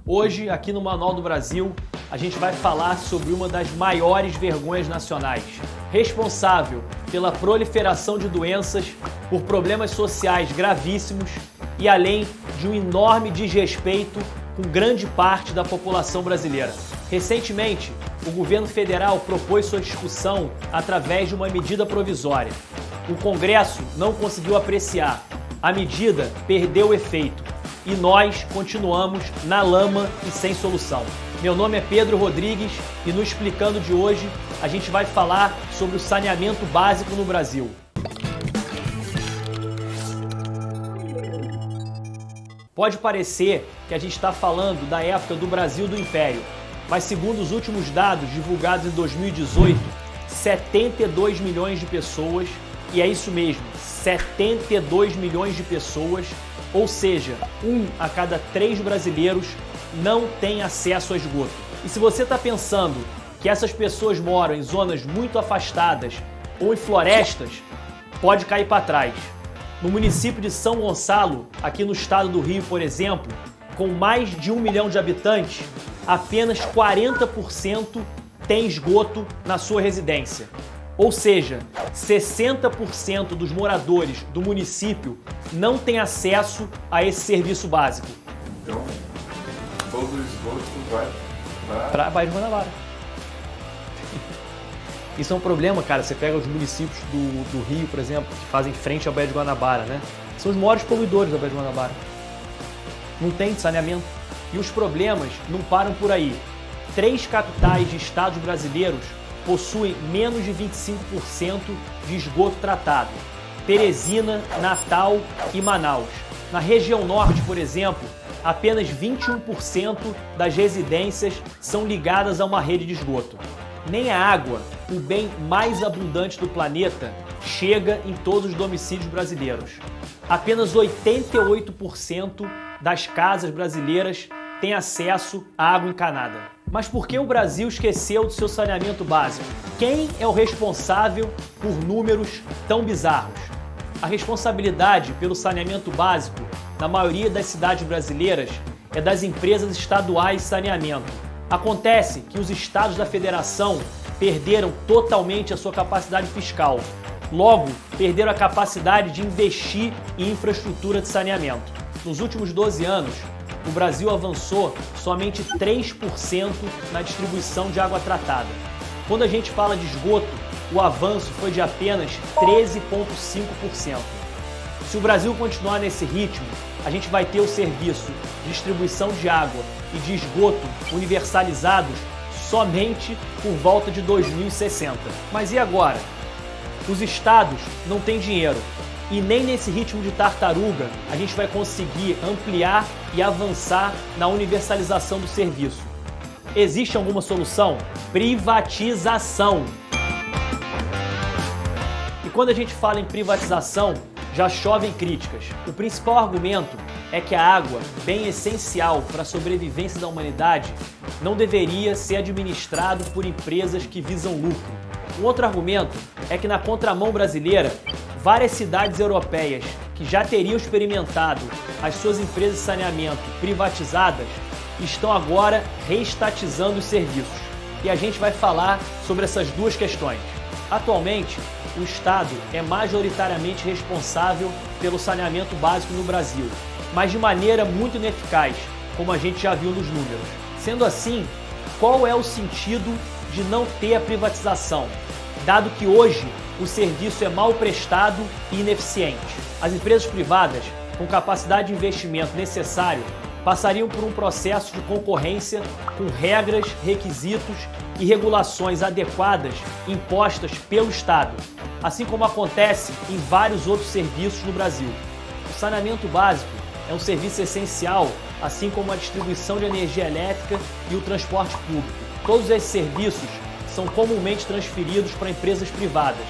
Hoje, aqui no Manual do Brasil, a gente vai falar sobre uma das maiores vergonhas nacionais, responsável pela proliferação de doenças, por problemas sociais gravíssimos e além de um enorme desrespeito com grande parte da população brasileira. Recentemente, o governo federal propôs sua discussão através de uma medida provisória. O Congresso não conseguiu apreciar, a medida perdeu o efeito e nós continuamos na lama e sem solução. Meu nome é Pedro Rodrigues e no Explicando de hoje a gente vai falar sobre o saneamento básico no Brasil. Pode parecer que a gente está falando da época do Brasil do Império, mas segundo os últimos dados divulgados em 2018, 72 milhões de pessoas, e é isso mesmo, 72 milhões de pessoas, ou seja, 1 a cada 3 brasileiros não tem acesso a esgoto. E se você está pensando que essas pessoas moram em zonas muito afastadas ou em florestas, pode cair para trás. No município de São Gonçalo, aqui no estado do Rio, por exemplo, com mais de 1 milhão de habitantes, apenas 40% tem esgoto na sua residência. Ou seja, 60% dos moradores do município não têm acesso a esse serviço básico. Então, todo o esgoto vai para Baía de Guanabara. Isso é um problema, cara. Você pega os municípios do Rio, por exemplo, que fazem frente à Baía de Guanabara, né? São os maiores poluidores da Baía de Guanabara. Não tem saneamento. E os problemas não param por aí. 3 capitais de estados brasileiros possuem menos de 25% de esgoto tratado. Teresina, Natal e Manaus. Na região norte, por exemplo, apenas 21% das residências são ligadas a uma rede de esgoto. Nem a água, o bem mais abundante do planeta, chega em todos os domicílios brasileiros. Apenas 88% das casas brasileiras têm acesso à água encanada. Mas por que o Brasil esqueceu do seu saneamento básico? Quem é o responsável por números tão bizarros? A responsabilidade pelo saneamento básico na maioria das cidades brasileiras é das empresas estaduais de saneamento. Acontece que os estados da federação perderam totalmente a sua capacidade fiscal. Logo, perderam a capacidade de investir em infraestrutura de saneamento. Nos últimos 12 anos, o Brasil avançou somente 3% na distribuição de água tratada. Quando a gente fala de esgoto, o avanço foi de apenas 13,5%. Se o Brasil continuar nesse ritmo, a gente vai ter o serviço de distribuição de água e de esgoto universalizados somente por volta de 2060. Mas e agora? Os estados não têm dinheiro e nem nesse ritmo de tartaruga a gente vai conseguir ampliar e avançar na universalização do serviço. Existe alguma solução? Privatização! E quando a gente fala em privatização, já chovem críticas. O principal argumento é que a água, bem essencial para a sobrevivência da humanidade, não deveria ser administrado por empresas que visam lucro. Um outro argumento é que na contramão brasileira, várias cidades europeias que já teriam experimentado as suas empresas de saneamento privatizadas estão agora reestatizando os serviços. E a gente vai falar sobre essas duas questões. Atualmente, o Estado é majoritariamente responsável pelo saneamento básico no Brasil, mas de maneira muito ineficaz, como a gente já viu nos números. Sendo assim, qual é o sentido de não ter a privatização, dado que hoje o serviço é mal prestado e ineficiente? As empresas privadas, com capacidade de investimento necessário, passariam por um processo de concorrência com regras, requisitos e regulações adequadas impostas pelo Estado, assim como acontece em vários outros serviços no Brasil. O saneamento básico é um serviço essencial, assim como a distribuição de energia elétrica e o transporte público. Todos esses serviços são comumente transferidos para empresas privadas,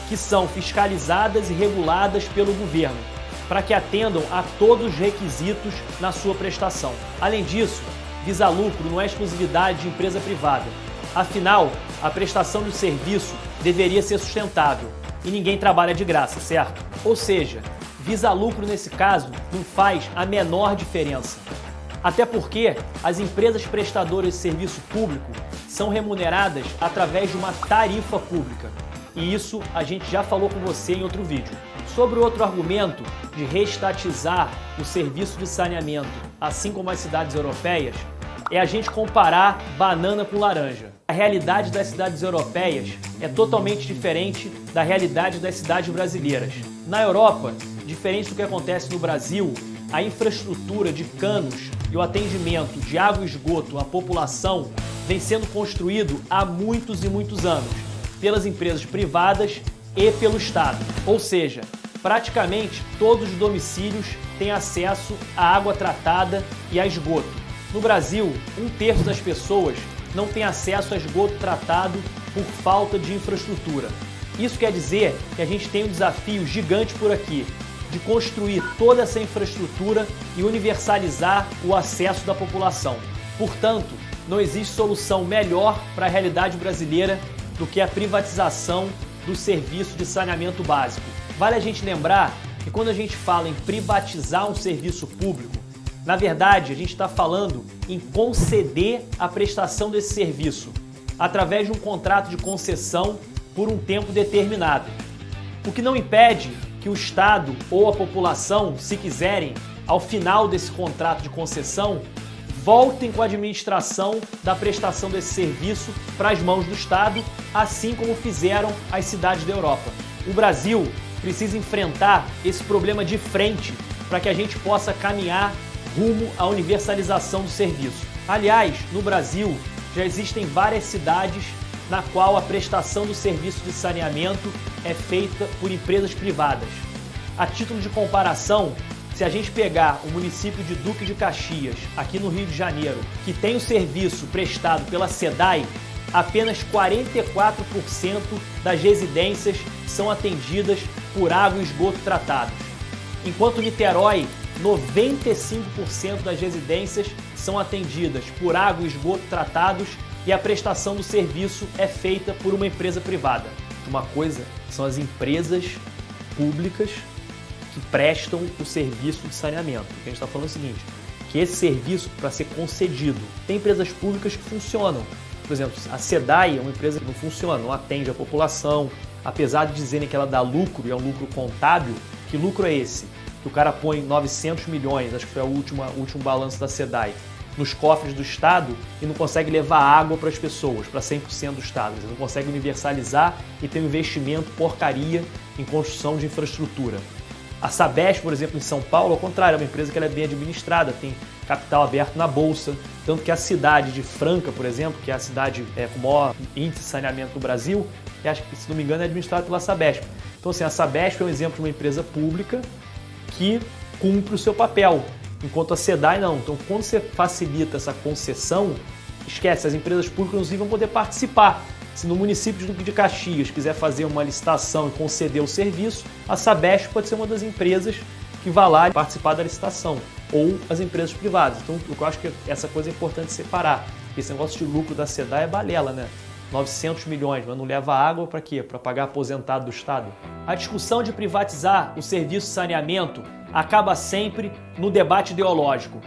que são fiscalizadas e reguladas pelo governo, para que atendam a todos os requisitos na sua prestação. Além disso, visar lucro não é exclusividade de empresa privada. Afinal, a prestação do serviço deveria ser sustentável e ninguém trabalha de graça, certo? Ou seja, visar lucro nesse caso não faz a menor diferença. Até porque as empresas prestadoras de serviço público são remuneradas através de uma tarifa pública. E isso a gente já falou com você em outro vídeo. Sobre o outro argumento de reestatizar o serviço de saneamento, assim como as cidades europeias, é a gente comparar banana com laranja. A realidade das cidades europeias é totalmente diferente da realidade das cidades brasileiras. Na Europa, diferente do que acontece no Brasil, a infraestrutura de canos e o atendimento de água e esgoto à população vem sendo construído há muitos e muitos anos, pelas empresas privadas e pelo Estado. Ou seja, praticamente todos os domicílios têm acesso à água tratada e a esgoto. No Brasil, 1/3 das pessoas não tem acesso a esgoto tratado por falta de infraestrutura. Isso quer dizer que a gente tem um desafio gigante por aqui, de construir toda essa infraestrutura e universalizar o acesso da população. Portanto, não existe solução melhor para a realidade brasileira do que a privatização do serviço de saneamento básico. Vale a gente lembrar que quando a gente fala em privatizar um serviço público, na verdade a gente está falando em conceder a prestação desse serviço através de um contrato de concessão por um tempo determinado. O que não impede que o Estado ou a população, se quiserem, ao final desse contrato de concessão, voltem com a administração da prestação desse serviço para as mãos do Estado, assim como fizeram as cidades da Europa. O Brasil precisa enfrentar esse problema de frente para que a gente possa caminhar rumo à universalização do serviço. Aliás, no Brasil já existem várias cidades na qual a prestação do serviço de saneamento é feita por empresas privadas. A título de comparação, se a gente pegar o município de Duque de Caxias, aqui no Rio de Janeiro, que tem o serviço prestado pela SEDAI, apenas 44% das residências são atendidas por água e esgoto tratados. Enquanto Niterói, 95% das residências são atendidas por água e esgoto tratados e a prestação do serviço é feita por uma empresa privada. Uma coisa são as empresas públicas que prestam o serviço de saneamento. O que a gente está falando é o seguinte, que esse serviço, para ser concedido, tem empresas públicas que funcionam. Por exemplo, a SEDAI é uma empresa que não funciona, não atende a população, apesar de dizerem que ela dá lucro, e é um lucro contábil. Que lucro é esse? Que o cara põe 900 milhões, acho que foi o último balanço da SEDAI, nos cofres do Estado e não consegue levar água para as pessoas, para 100% do Estado. Eles não consegue universalizar e ter um investimento porcaria em construção de infraestrutura. A Sabesp, por exemplo, em São Paulo, ao contrário, é uma empresa que ela é bem administrada, tem capital aberto na Bolsa, tanto que a cidade de Franca, por exemplo, que é a cidade com o maior índice de saneamento do Brasil, que acho que, se não me engano, é administrada pela Sabesp. Então, assim, a Sabesp é um exemplo de uma empresa pública que cumpre o seu papel, enquanto a SEDAI não. Então, quando você facilita essa concessão, esquece, as empresas públicas, inclusive, vão poder participar. Se no município de Duque de Caxias quiser fazer uma licitação e conceder o serviço, a Sabesp pode ser uma das empresas que vai lá participar da licitação, ou as empresas privadas. Então, eu acho que essa coisa é importante separar. Esse negócio de lucro da SEDAI é balela, né? 900 milhões, mas não leva água para quê? Para pagar aposentado do Estado? A discussão de privatizar o serviço de saneamento acaba sempre no debate ideológico,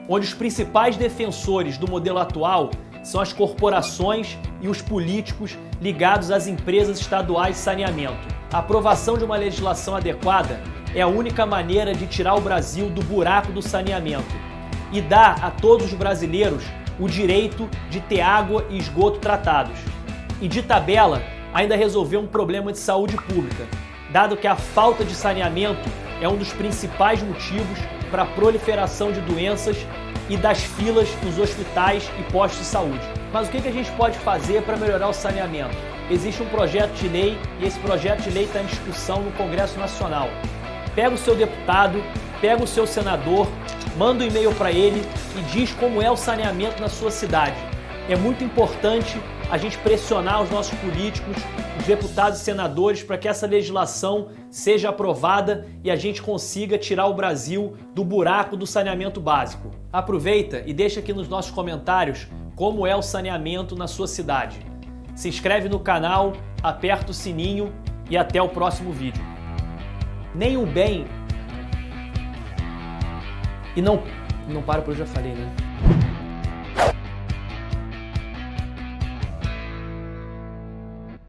onde os principais defensores do modelo atual são as corporações e os políticos ligados às empresas estaduais de saneamento. A aprovação de uma legislação adequada é a única maneira de tirar o Brasil do buraco do saneamento e dar a todos os brasileiros o direito de ter água e esgoto tratados. E de tabela, ainda resolver um problema de saúde pública, dado que a falta de saneamento é um dos principais motivos para a proliferação de doenças e das filas nos hospitais e postos de saúde. Mas o que a gente pode fazer para melhorar o saneamento? Existe um projeto de lei e esse projeto de lei está em discussão no Congresso Nacional. Pega o seu deputado, pega o seu senador, manda um e-mail para ele e diz como é o saneamento na sua cidade. É muito importante a gente pressionar os nossos políticos, os deputados e senadores, para que essa legislação seja aprovada e a gente consiga tirar o Brasil do buraco do saneamento básico. Aproveita e deixa aqui nos nossos comentários como é o saneamento na sua cidade. Se inscreve no canal, aperta o sininho e até o próximo vídeo. Nem o bem e não Não para por, eu já falei, né?